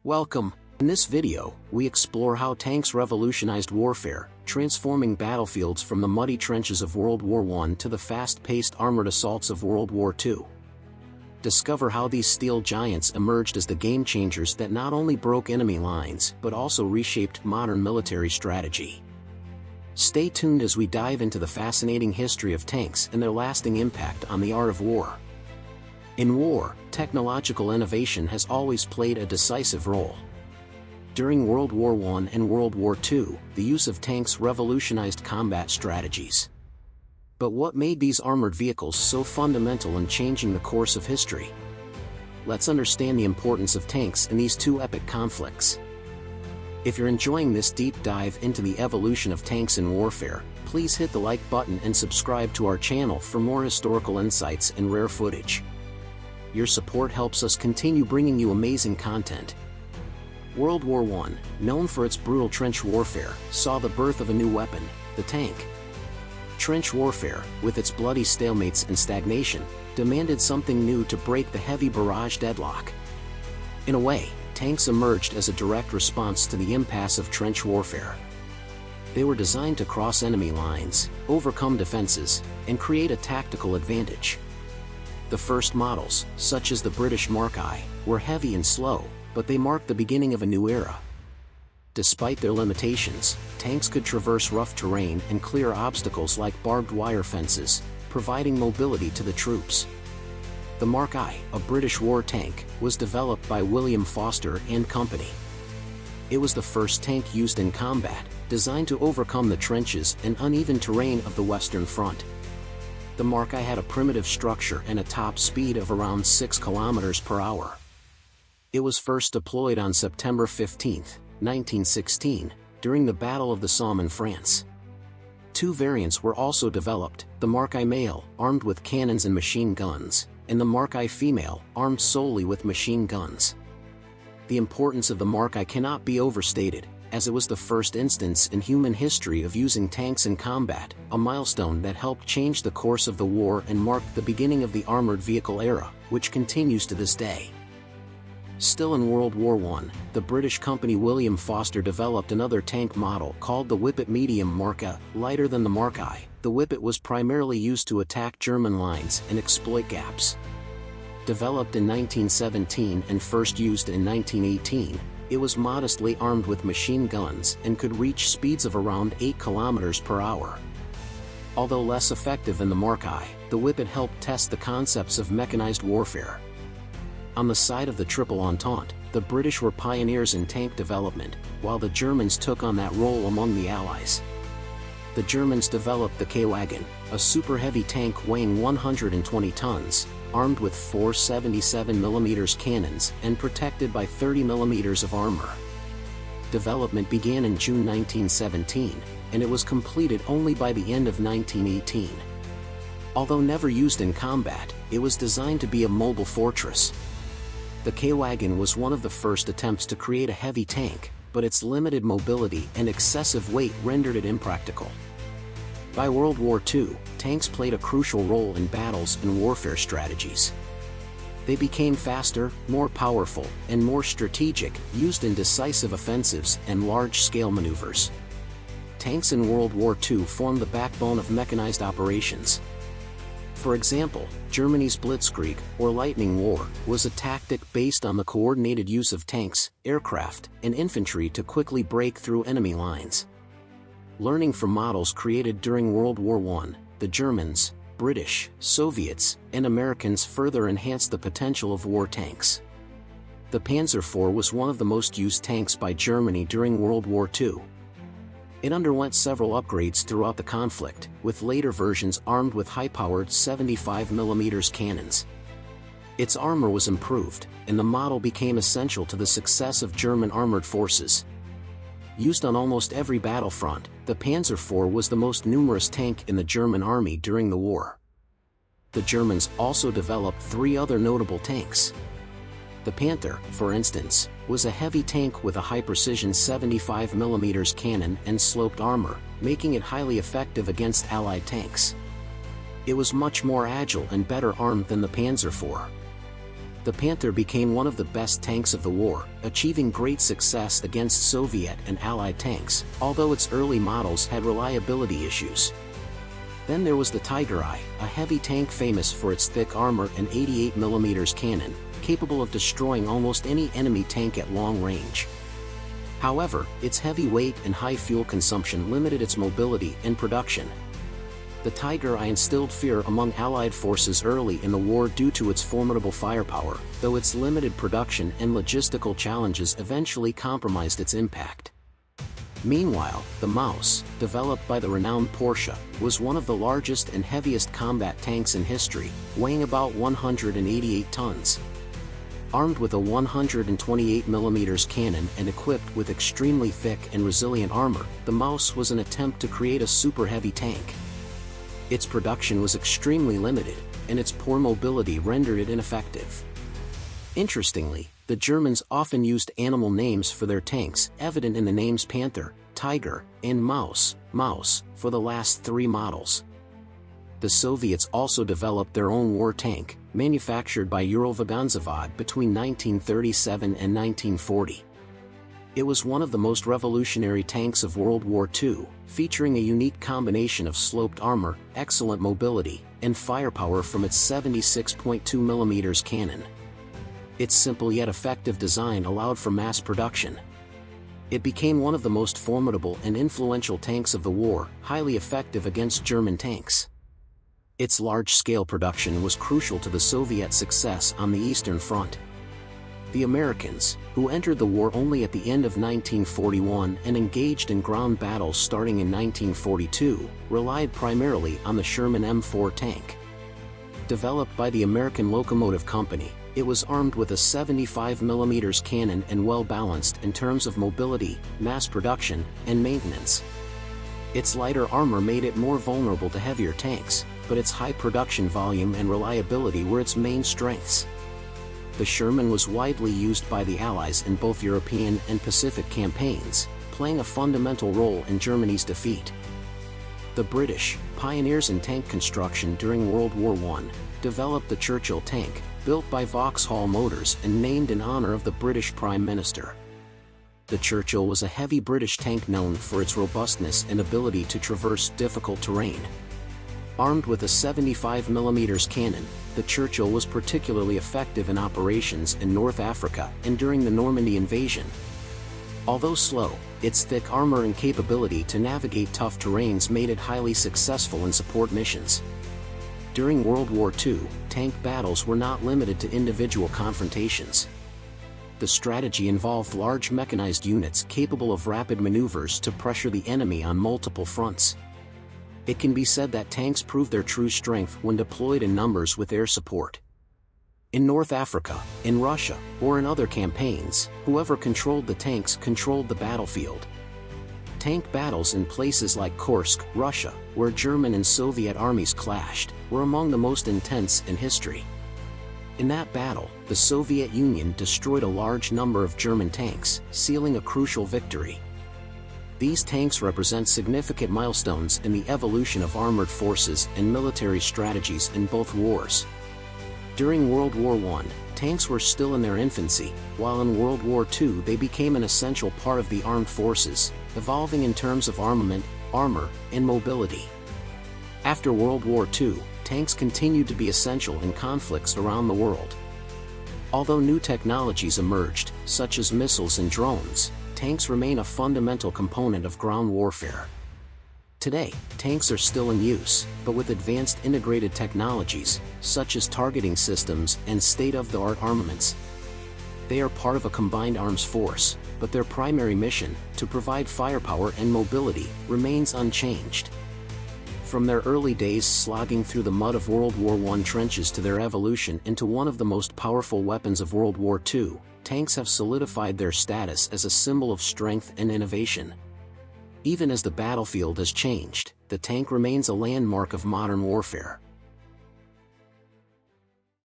Welcome. In this video, we explore how tanks revolutionized warfare, transforming battlefields from the muddy trenches of World War I to the fast-paced armored assaults of World War II. Discover how these steel giants emerged as the game-changers that not only broke enemy lines but also reshaped modern military strategy. Stay tuned as we dive into the fascinating history of tanks and their lasting impact on the art of war. In war, technological innovation has always played a decisive role. During World War I and World War II, the use of tanks revolutionized combat strategies. But what made these armored vehicles so fundamental in changing the course of history? Let's understand the importance of tanks in these two epic conflicts. If you're enjoying this deep dive into the evolution of tanks in warfare, please hit the like button and subscribe to our channel for more historical insights and rare footage. Your support helps us continue bringing you amazing content. World War I, known for its brutal trench warfare, saw the birth of a new weapon, the tank. Trench warfare, with its bloody stalemates and stagnation, demanded something new to break the heavy barrage deadlock. In a way, tanks emerged as a direct response to the impasse of trench warfare. They were designed to cross enemy lines, overcome defenses, and create a tactical advantage. The first models, such as the British Mark I, were heavy and slow, but they marked the beginning of a new era. Despite their limitations, tanks could traverse rough terrain and clear obstacles like barbed wire fences, providing mobility to the troops. The Mark I, a British war tank, was developed by William Foster and Company. It was the first tank used in combat, designed to overcome the trenches and uneven terrain of the Western Front. The Mark I had a primitive structure and a top speed of around 6 kilometers per hour. It was first deployed on September 15, 1916, during the Battle of the Somme in France. Two variants were also developed, the Mark I male, armed with cannons and machine guns, and the Mark I female, armed solely with machine guns. The importance of the Mark I cannot be overstated, as it was the first instance in human history of using tanks in combat, a milestone that helped change the course of the war and marked the beginning of the armored vehicle era, which continues to this day. Still in World War I, the British company William Foster developed another tank model called the Whippet Medium Mark I, lighter than the Mark I. The Whippet was primarily used to attack German lines and exploit gaps. Developed in 1917 and first used in 1918, it was modestly armed with machine guns and could reach speeds of around 8 kilometers per hour. Although less effective than the Mark I, the Whippet helped test the concepts of mechanized warfare. On the side of the Triple Entente, the British were pioneers in tank development, while the Germans took on that role among the Allies. The Germans developed the K-Wagen, a super-heavy tank weighing 120 tons, armed with 4 77mm cannons and protected by 30mm of armor. Development began in June 1917, and it was completed only by the end of 1918. Although never used in combat, it was designed to be a mobile fortress. The K-Wagen was one of the first attempts to create a heavy tank, but its limited mobility and excessive weight rendered it impractical. By World War II, tanks played a crucial role in battles and warfare strategies. They became faster, more powerful, and more strategic, used in decisive offensives and large-scale maneuvers. Tanks in World War II formed the backbone of mechanized operations. For example, Germany's Blitzkrieg, or Lightning War, was a tactic based on the coordinated use of tanks, aircraft, and infantry to quickly break through enemy lines. Learning from models created during World War I, the Germans, British, Soviets, and Americans further enhanced the potential of war tanks. The Panzer IV was one of the most used tanks by Germany during World War II. It underwent several upgrades throughout the conflict, with later versions armed with high-powered 75mm cannons. Its armor was improved, and the model became essential to the success of German armored forces. Used on almost every battlefront, the Panzer IV was the most numerous tank in the German army during the war. The Germans also developed 3 other notable tanks. The Panther, for instance, was a heavy tank with a high-precision 75mm cannon and sloped armor, making it highly effective against Allied tanks. It was much more agile and better armed than the Panzer IV. The Panther became one of the best tanks of the war, achieving great success against Soviet and Allied tanks, although its early models had reliability issues. Then there was the Tiger I, a heavy tank famous for its thick armor and 88mm cannon, capable of destroying almost any enemy tank at long range. However, its heavy weight and high fuel consumption limited its mobility and production. The Tiger I instilled fear among Allied forces early in the war due to its formidable firepower, though its limited production and logistical challenges eventually compromised its impact. Meanwhile, the Maus, developed by the renowned Porsche, was one of the largest and heaviest combat tanks in history, weighing about 188 tons. Armed with a 128mm cannon and equipped with extremely thick and resilient armor, the Maus was an attempt to create a super heavy tank. Its production was extremely limited, and its poor mobility rendered it ineffective. Interestingly, the Germans often used animal names for their tanks, evident in the names Panther, Tiger, and Maus for the last three models. The Soviets also developed their own war tank, manufactured by Uralvagonzavod between 1937 and 1940. It was one of the most revolutionary tanks of World War II, featuring a unique combination of sloped armor, excellent mobility, and firepower from its 76.2mm cannon. Its simple yet effective design allowed for mass production. It became one of the most formidable and influential tanks of the war, highly effective against German tanks. Its large-scale production was crucial to the Soviet success on the Eastern Front. The Americans, who entered the war only at the end of 1941 and engaged in ground battles starting in 1942, relied primarily on the Sherman M4 tank. Developed by the American Locomotive Company, it was armed with a 75mm cannon and well-balanced in terms of mobility, mass production, and maintenance. Its lighter armor made it more vulnerable to heavier tanks, but its high production volume and reliability were its main strengths. The Sherman was widely used by the Allies in both European and Pacific campaigns, playing a fundamental role in Germany's defeat. The British, pioneers in tank construction during World War I, developed the Churchill tank, built by Vauxhall Motors and named in honor of the British Prime Minister. The Churchill was a heavy British tank known for its robustness and ability to traverse difficult terrain. Armed with a 75mm cannon, the Churchill was particularly effective in operations in North Africa and during the Normandy invasion. Although slow, its thick armor and capability to navigate tough terrains made it highly successful in support missions. During World War II, tank battles were not limited to individual confrontations. The strategy involved large mechanized units capable of rapid maneuvers to pressure the enemy on multiple fronts. It can be said that tanks proved their true strength when deployed in numbers with air support. In North Africa, in Russia, or in other campaigns, whoever controlled the tanks controlled the battlefield. Tank battles in places like Kursk, Russia, where German and Soviet armies clashed, were among the most intense in history. In that battle, the Soviet Union destroyed a large number of German tanks, sealing a crucial victory. These tanks represent significant milestones in the evolution of armored forces and military strategies in both wars. During World War I, tanks were still in their infancy, while in World War II they became an essential part of the armed forces, evolving in terms of armament, armor, and mobility. After World War II, tanks continued to be essential in conflicts around the world. Although new technologies emerged, such as missiles and drones, tanks remain a fundamental component of ground warfare. Today, tanks are still in use, but with advanced integrated technologies, such as targeting systems and state-of-the-art armaments. They are part of a combined arms force, but their primary mission, to provide firepower and mobility, remains unchanged. From their early days slogging through the mud of World War I trenches to their evolution into one of the most powerful weapons of World War II, tanks have solidified their status as a symbol of strength and innovation. Even as the battlefield has changed, the tank remains a landmark of modern warfare.